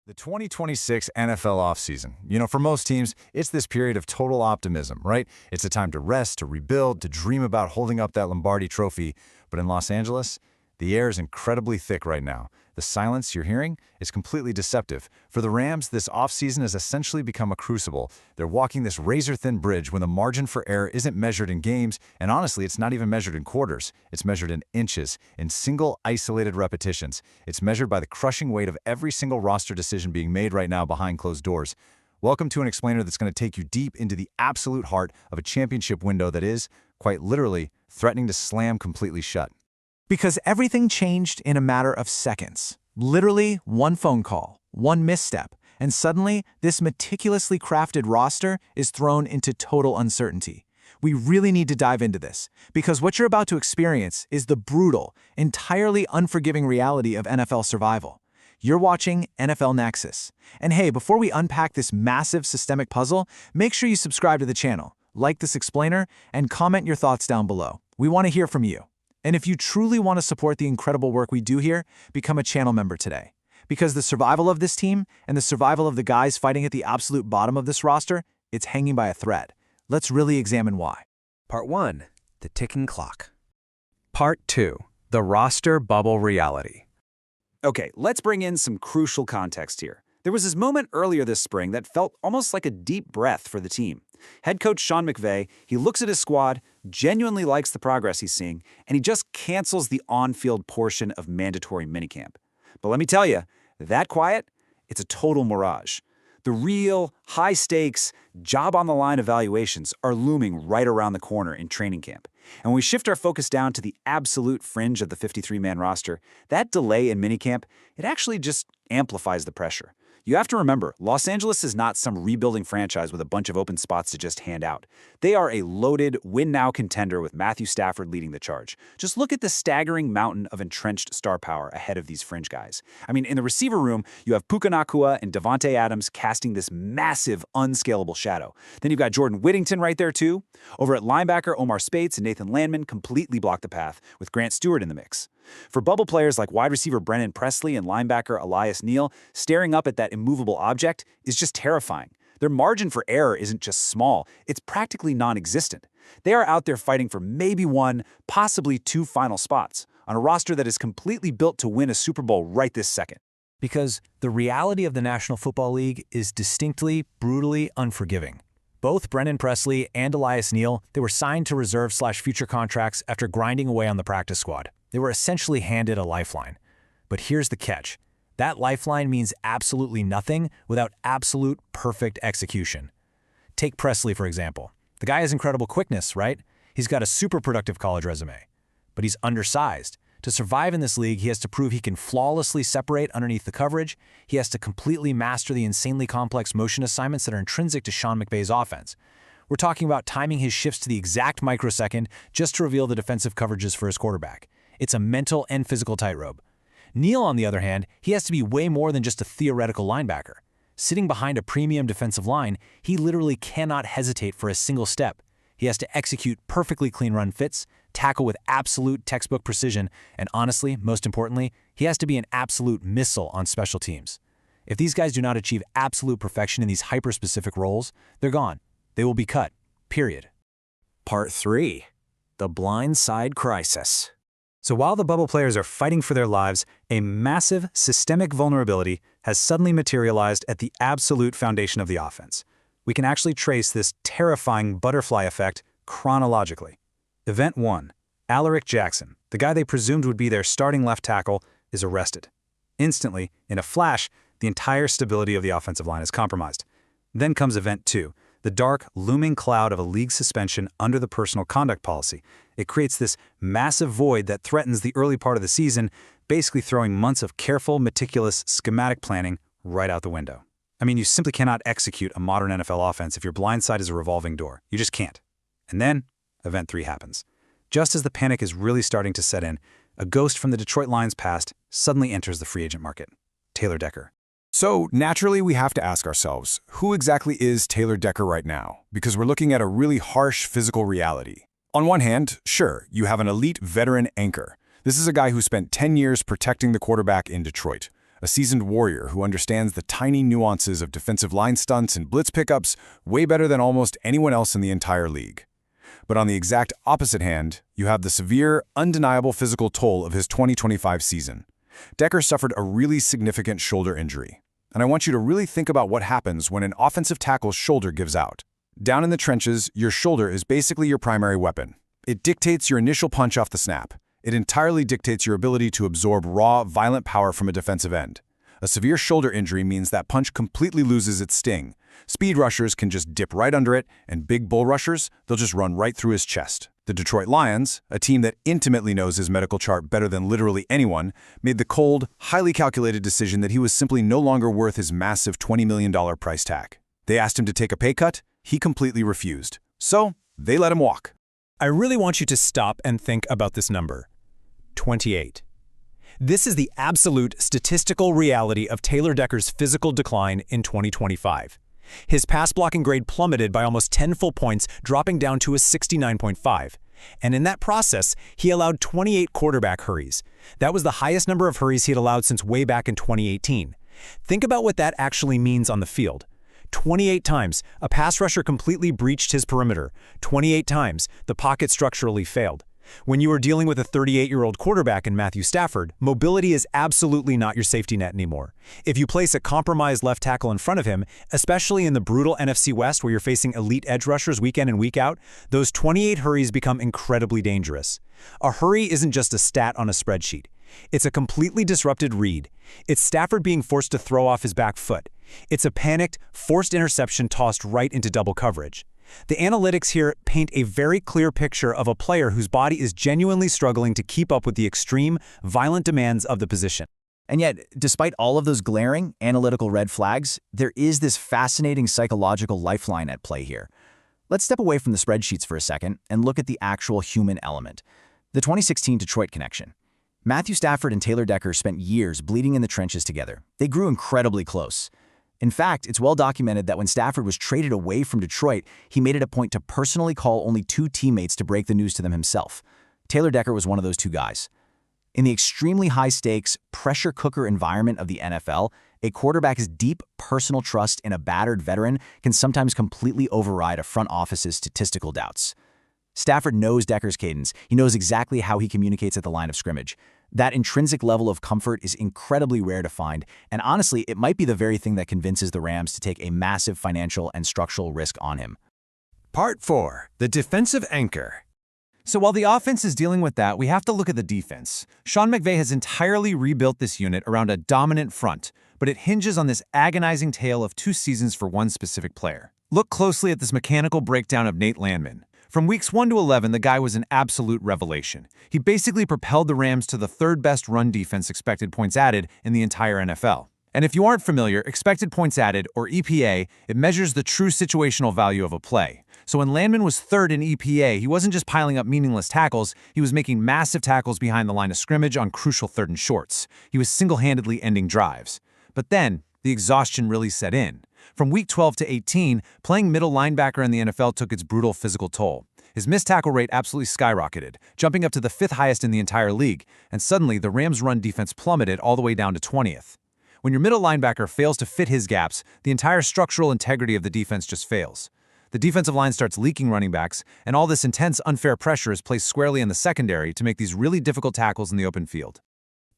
The 2026 NFL offseason. For most teams, it's this period of total optimism, right? It's a time to rest, to rebuild, to dream about holding up that Lombardi trophy. But in Los Angeles, the air is incredibly thick right now. The silence you're hearing is completely deceptive. For the Rams, this offseason has essentially become a crucible. They're walking this razor-thin bridge when the margin for error isn't measured in games, and honestly, it's not even measured in quarters. It's measured in inches, in single, isolated repetitions. It's measured by the crushing weight of every single roster decision being made right now behind closed doors. Welcome to an explainer that's going to take you deep into the absolute heart of a championship window that is, quite literally, threatening to slam completely shut. Because everything changed in a matter of seconds. Literally one phone call, one misstep, and suddenly this meticulously crafted roster is thrown into total uncertainty. We really need to dive into this, because what you're about to experience is the brutal, entirely unforgiving reality of NFL survival. You're watching NFL Nexus. And hey, before we unpack this massive systemic puzzle, make sure you subscribe to the channel, like this explainer, and comment your thoughts down below. We want to hear from you. And if you truly want to support the incredible work we do here, become a channel member today. Because the survival of this team and the survival of the guys fighting at the absolute bottom of this roster, it's hanging by a thread. Let's really examine why. Part 1. The ticking clock. Part 2. The roster bubble reality. Okay, let's bring in some crucial context here. There was this moment earlier this spring that felt almost like a deep breath for the team. Head coach Sean McVay, he looks at his squad, genuinely likes the progress he's seeing, and he just cancels the on-field portion of mandatory minicamp. But let me tell you, that quiet, it's a total mirage. The real, high-stakes, job-on-the-line evaluations are looming right around the corner in training camp. And when we shift our focus down to the absolute fringe of the 53-man roster, that delay in minicamp, it actually just amplifies the pressure. You have to remember, Los Angeles is not some rebuilding franchise with a bunch of open spots to just hand out. They are a loaded, win-now contender with Matthew Stafford leading the charge. Just look at the staggering mountain of entrenched star power ahead of these fringe guys. I mean, in the receiver room, you have Puka Nacua and Davante Adams casting this massive, unscalable shadow. Then you've got Jordan Whittington right there, too. Over at linebacker, Omar Speights and Nathan Landman completely block the path, with Grant Stewart in the mix. For bubble players like wide receiver Brennan Presley and linebacker Elias Neal, staring up at that immovable object is just terrifying. Their margin for error isn't just small, it's practically non-existent. They are out there fighting for maybe one, possibly two final spots, on a roster that is completely built to win a Super Bowl right this second. Because the reality of the National Football League is distinctly, brutally unforgiving. Both Brennan Presley and Elias Neal, they were signed to reserve/future contracts after grinding away on the practice squad. They were essentially handed a lifeline. But here's the catch. That lifeline means absolutely nothing without absolute perfect execution. Take Presley, for example. The guy has incredible quickness, right? He's got a super productive college resume. But he's undersized. To survive in this league, he has to prove he can flawlessly separate underneath the coverage. He has to completely master the insanely complex motion assignments that are intrinsic to Sean McVay's offense. We're talking about timing his shifts to the exact microsecond just to reveal the defensive coverages for his quarterback. It's a mental and physical tightrope. Neal, on the other hand, he has to be way more than just a theoretical linebacker. Sitting behind a premium defensive line, he literally cannot hesitate for a single step. He has to execute perfectly clean run fits, tackle with absolute textbook precision, and honestly, most importantly, he has to be an absolute missile on special teams. If these guys do not achieve absolute perfection in these hyper-specific roles, they're gone. They will be cut. Period. Part 3. The blind side crisis. So while the bubble players are fighting for their lives, a massive systemic vulnerability has suddenly materialized at the absolute foundation of the offense. We can actually trace this terrifying butterfly effect chronologically. Event 1. Alaric Jackson, the guy they presumed would be their starting left tackle, is arrested. Instantly, in a flash, the entire stability of the offensive line is compromised. Then comes Event 2. The dark, looming cloud of a league suspension under the personal conduct policy. It creates this massive void that threatens the early part of the season, basically throwing months of careful, meticulous, schematic planning right out the window. I mean, you simply cannot execute a modern NFL offense if your blind side is a revolving door. You just can't. And then, Event 3 happens. Just as the panic is really starting to set in, a ghost from the Detroit Lions past suddenly enters the free agent market. Taylor Decker. So, naturally, we have to ask ourselves, who exactly is Taylor Decker right now? Because we're looking at a really harsh physical reality. On one hand, sure, you have an elite veteran anchor. This is a guy who spent 10 years protecting the quarterback in Detroit. a seasoned warrior who understands the tiny nuances of defensive line stunts and blitz pickups way better than almost anyone else in the entire league. But on the exact opposite hand, you have the severe, undeniable physical toll of his 2025 season. Decker suffered a really significant shoulder injury. And I want you to really think about what happens when an offensive tackle's shoulder gives out. Down in the trenches, your shoulder is basically your primary weapon. It dictates your initial punch off the snap. It entirely dictates your ability to absorb raw, violent power from a defensive end. A severe shoulder injury means that punch completely loses its sting. Speed rushers can just dip right under it, and big bull rushers, they'll just run right through his chest. The Detroit Lions, a team that intimately knows his medical chart better than literally anyone, made the cold, highly calculated decision that he was simply no longer worth his massive $20 million price tag. They asked him to take a pay cut. He completely refused. So, they let him walk. I really want you to stop and think about this number. 28. This is the absolute statistical reality of Taylor Decker's physical decline in 2025. His pass-blocking grade plummeted by almost 10 full points, dropping down to a 69.5. And in that process, he allowed 28 quarterback hurries. That was the highest number of hurries he had allowed since way back in 2018. Think about what that actually means on the field. 28 times, a pass rusher completely breached his perimeter. 28 times, the pocket structurally failed. When you are dealing with a 38-year-old quarterback in Matthew Stafford, mobility is absolutely not your safety net anymore. If you place a compromised left tackle in front of him, especially in the brutal NFC West where you're facing elite edge rushers week in and week out, those 28 hurries become incredibly dangerous. A hurry isn't just a stat on a spreadsheet. It's a completely disrupted read. It's Stafford being forced to throw off his back foot. It's a panicked, forced interception tossed right into double coverage. The analytics here paint a very clear picture of a player whose body is genuinely struggling to keep up with the extreme, violent demands of the position. And yet, despite all of those glaring analytical red flags, there is this fascinating psychological lifeline at play here. Let's step away from the spreadsheets for a second and look at the actual human element. The 2016 Detroit connection. Matthew Stafford and Taylor Decker spent years bleeding in the trenches together. They grew incredibly close. In fact, it's well documented that when Stafford was traded away from Detroit, he made it a point to personally call only 2 teammates to break the news to them himself. Taylor Decker was one of those 2 guys. In the extremely high-stakes, pressure cooker environment of the NFL, a quarterback's deep personal trust in a battered veteran can sometimes completely override a front office's statistical doubts. Stafford knows Decker's cadence. He knows exactly how he communicates at the line of scrimmage. That intrinsic level of comfort is incredibly rare to find, and honestly, it might be the very thing that convinces the Rams to take a massive financial and structural risk on him. Part 4. The defensive anchor. So while the offense is dealing with that, we have to look at the defense. Sean McVay has entirely rebuilt this unit around a dominant front, but it hinges on this agonizing tale of 2 seasons for one specific player. Look closely at this mechanical breakdown of Nate Landman. From weeks 1 to 11, the guy was an absolute revelation. He basically propelled the Rams to the 3rd best run defense expected points added in the entire NFL. And if you aren't familiar, expected points added, or EPA, it measures the true situational value of a play. So when Landman was 3rd in EPA, he wasn't just piling up meaningless tackles, he was making massive tackles behind the line of scrimmage on crucial 3rd and shorts. He was single-handedly ending drives. But then, the exhaustion really set in. From week 12 to 18, playing middle linebacker in the NFL took its brutal physical toll. His missed tackle rate absolutely skyrocketed, jumping up to the 5th highest in the entire league, and suddenly the Rams' run defense plummeted all the way down to 20th. When your middle linebacker fails to fit his gaps, the entire structural integrity of the defense just fails. The defensive line starts leaking running backs, and all this intense, unfair pressure is placed squarely in the secondary to make these really difficult tackles in the open field.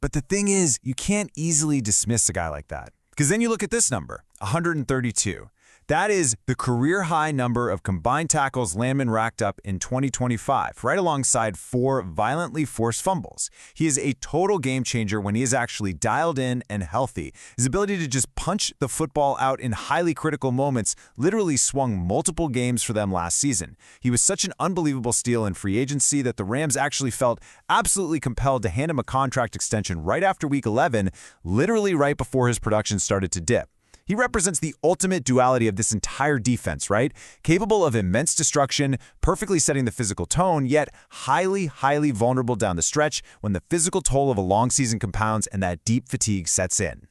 But the thing is, you can't easily dismiss a guy like that. Because then you look at this number, 132. That is the career-high number of combined tackles Landman racked up in 2025, right alongside 4 violently forced fumbles. He is a total game-changer when he is actually dialed in and healthy. His ability to just punch the football out in highly critical moments literally swung multiple games for them last season. He was such an unbelievable steal in free agency that the Rams actually felt absolutely compelled to hand him a contract extension right after Week 11, literally right before his production started to dip. He represents the ultimate duality of this entire defense, right? Capable of immense destruction, perfectly setting the physical tone, yet highly, highly vulnerable down the stretch when the physical toll of a long season compounds and that deep fatigue sets in.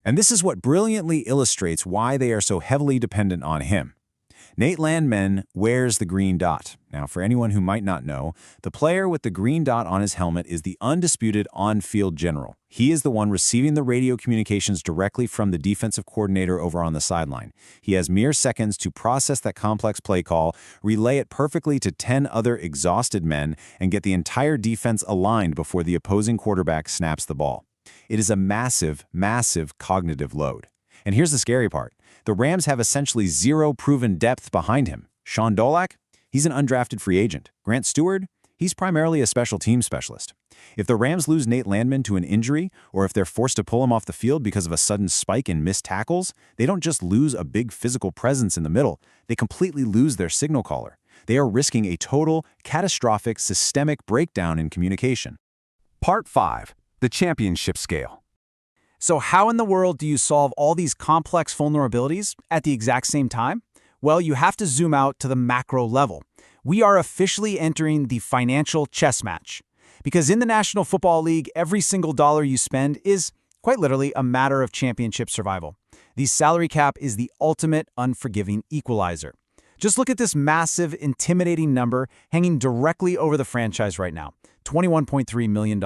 And this is what brilliantly illustrates why they are so heavily dependent on him. Nate Landman wears the green dot. Now, for anyone who might not know, the player with the green dot on his helmet is the undisputed on-field general. He is the one receiving the radio communications directly from the defensive coordinator over on the sideline. He has mere seconds to process that complex play call, relay it perfectly to 10 other exhausted men, and get the entire defense aligned before the opposing quarterback snaps the ball. It is a massive, massive cognitive load. And here's the scary part. The Rams have essentially zero proven depth behind him. Sean Dolak? He's an undrafted free agent. Grant Stewart? He's primarily a special team specialist. If the Rams lose Nate Landman to an injury, or if they're forced to pull him off the field because of a sudden spike in missed tackles, they don't just lose a big physical presence in the middle, they completely lose their signal caller. They are risking a total, catastrophic, systemic breakdown in communication. Part 5. The Championship Scale. So how in the world do you solve all these complex vulnerabilities at the exact same time? Well, you have to zoom out to the macro level. We are officially entering the financial chess match. Because in the National Football League, every single dollar you spend is, quite literally, a matter of championship survival. The salary cap is the ultimate unforgiving equalizer. Just look at this massive, intimidating number hanging directly over the franchise right now, $21.3 million.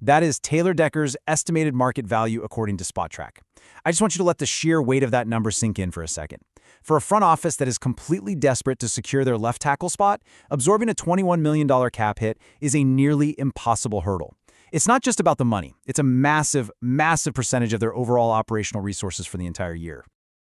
That is Taylor Decker's estimated market value according to SpotTrack. I just want you to let the sheer weight of that number sink in for a second. For a front office that is completely desperate to secure their left tackle spot, absorbing a $21 million cap hit is a nearly impossible hurdle. It's not just about the money. It's a massive, massive percentage of their overall operational resources for the entire year.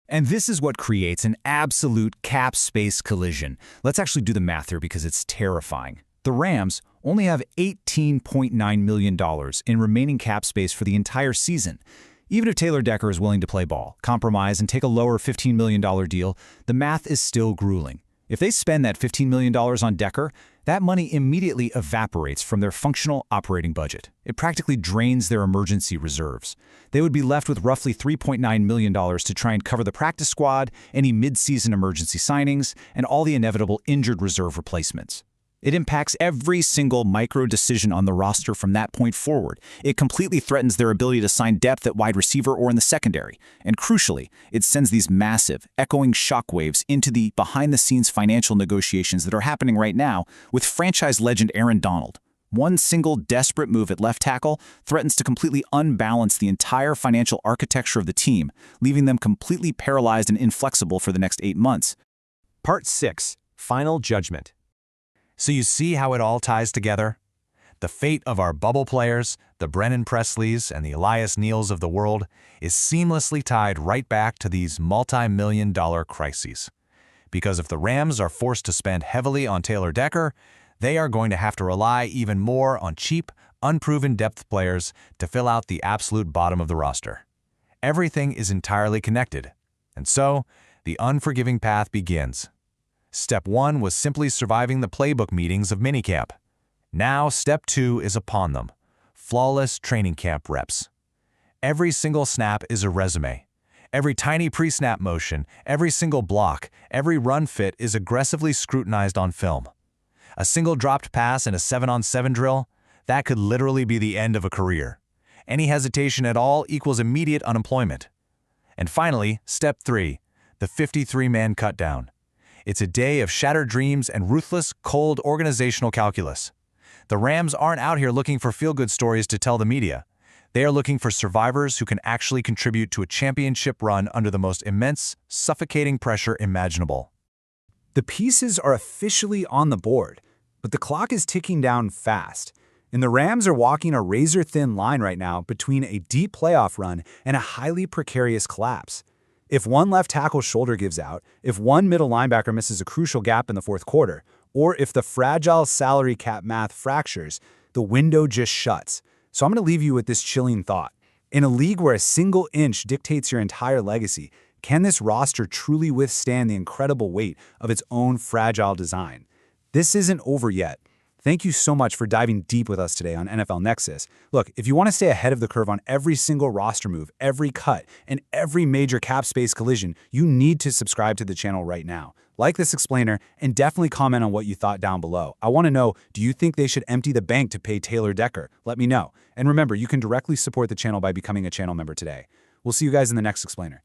And this is what creates an absolute cap space collision. Let's actually do the math here because it's terrifying. The Rams only have $18.9 million in remaining cap space for the entire season. Even if Taylor Decker is willing to play ball, compromise, and take a lower $15 million deal, the math is still grueling. If they spend that $15 million on Decker, that money immediately evaporates from their functional operating budget. It practically drains their emergency reserves. They would be left with roughly $3.9 million to try and cover the practice squad, any mid-season emergency signings, and all the inevitable injured reserve replacements. It impacts every single micro decision on the roster from that point forward. It completely threatens their ability to sign depth at wide receiver or in the secondary. And crucially, it sends these massive, echoing shockwaves into the behind-the-scenes financial negotiations that are happening right now with franchise legend Aaron Donald. One single desperate move at left tackle threatens to completely unbalance the entire financial architecture of the team, leaving them completely paralyzed and inflexible for the next 8 months. Part 6. Final Judgment. So you see how it all ties together? The fate of our bubble players, the Brennan Presleys and the Elias Neals of the world, is seamlessly tied right back to these multi-million-dollar crises. Because if the Rams are forced to spend heavily on Taylor Decker, they are going to have to rely even more on cheap, unproven depth players to fill out the absolute bottom of the roster. Everything is entirely connected. And so, the unforgiving path begins. Step 1 was simply surviving the playbook meetings of minicamp. Now, Step 2 is upon them. Flawless training camp reps. Every single snap is a resume. Every tiny pre-snap motion, every single block, every run fit is aggressively scrutinized on film. A single dropped pass in a 7-on-7 drill, that could literally be the end of a career. Any hesitation at all equals immediate unemployment. And finally, Step 3, the 53-man cutdown. It's a day of shattered dreams and ruthless, cold organizational calculus. The Rams aren't out here looking for feel-good stories to tell the media. They are looking for survivors who can actually contribute to a championship run under the most immense, suffocating pressure imaginable. The pieces are officially on the board, but the clock is ticking down fast. And the Rams are walking a razor-thin line right now between a deep playoff run and a highly precarious collapse. If one left tackle's shoulder gives out, if one middle linebacker misses a crucial gap in the fourth quarter, or if the fragile salary cap math fractures, the window just shuts. So I'm going to leave you with this chilling thought. In a league where a single inch dictates your entire legacy, can this roster truly withstand the incredible weight of its own fragile design? This isn't over yet. Thank you so much for diving deep with us today on NFL Nexus. Look, if you want to stay ahead of the curve on every single roster move, every cut, and every major cap space collision, you need to subscribe to the channel right now. Like this explainer, and definitely comment on what you thought down below. I want to know, do you think they should empty the bank to pay Taylor Decker? Let me know. And remember, you can directly support the channel by becoming a channel member today. We'll see you guys in the next explainer.